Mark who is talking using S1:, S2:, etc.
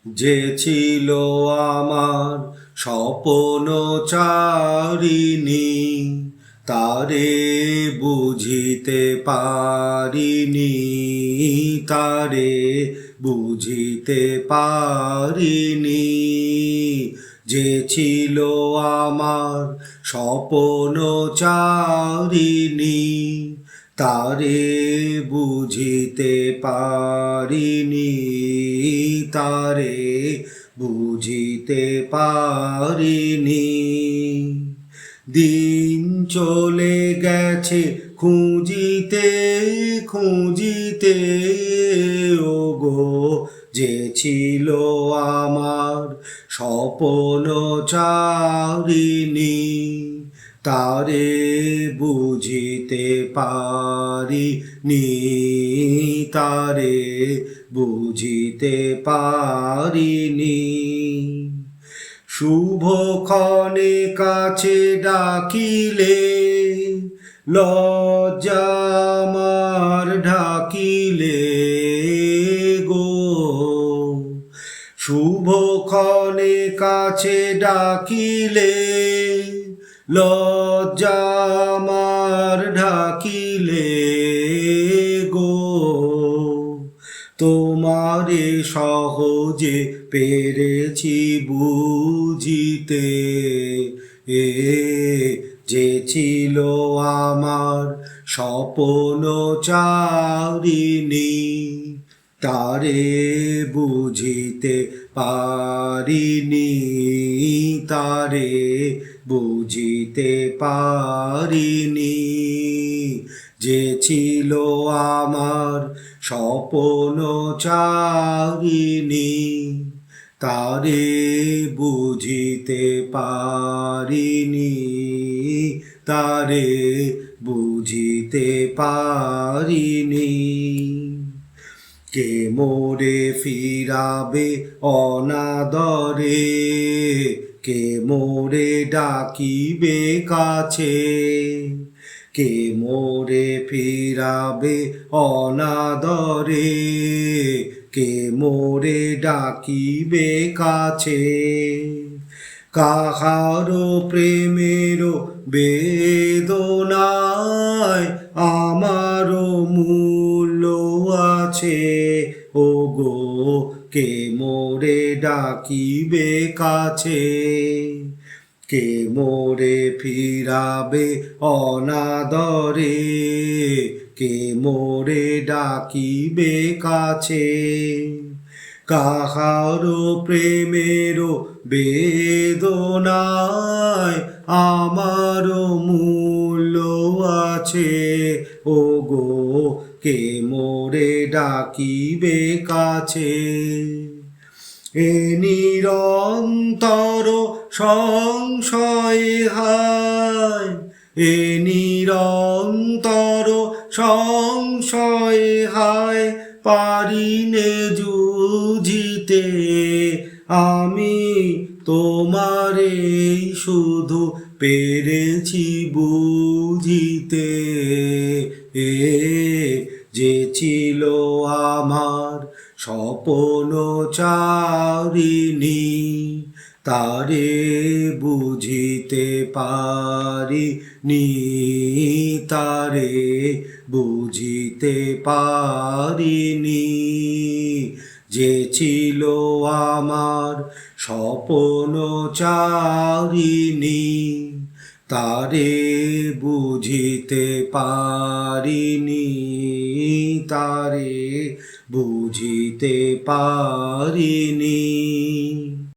S1: যে ছিল আমার স্বপ্নচারিণী, তারে বুঝিতে পারিনি, তারে বুঝিতে পারিনি। যে ছিল আমার স্বপ্নচারিণী, তারে বুঝিতে পারিনি, তারে বুঝিতে পারিনি। দিন চলে গেছে খুঁজিতে খুঁজিতে, ওগো যে ছিল আমার স্বপ্নচারিণী, তারে বুঝিতে পারিনি, তারে বুঝিতে পারিনি। শুভক্ষণে কাছে ডাকিলে, লজ্জা আমার ঢাকিলে গো। শুভক্ষণে কাছে ডাকিলে, লজ্জা আমার ঢাকিলে গো। তোমারে সহজে পেরেছি বুঝিতে, যে ছিল আমার স্বপ্নচারিণী, তারে বুঝিতে পারিনি, তারে বুঝিতে পারিনি। যে ছিল আমার স্বপ্নচারিণী, তারে বুঝিতে পারিনি, তারে বুঝিতে পারিনি। কে মোরে ফিরাবে অনাদরে, কে মোরে ডাকিবে কাছে, কে মোরে ফিরাবে অনাদরে, কে মোরে ডাকিবে কাছে। কাহারো প্রেমেরও বেদনায় আমারও মূল্য আছে, ওগো কে মোরে ডাকিবে কাছে, কে মোরে ফিরাবে অনাদরে, কে মোরে ডাকিবে কাছে। কাহারো প্রেমেরও বেদনায় আমারও মূল্য আছে, ওগো কে মোরে ডাকিবে কাছে। এ নিরন্তর সংশয়ে হায়, এ নিরন্তর সংশয়ে হায়, পারিনে যুঝিতে আমি তোমারে শুধু পেরেছি বুঝিতে। যে ছিল আমার স্বপ্নচারিণী, তারে বুঝিতে পারিনি, তারে বুঝিতে পারিনি। যে ছিল আমার স্বপ্নচারিণী, তারে বুঝিতে পারিনি, তারে বুঝিতে পারিনি।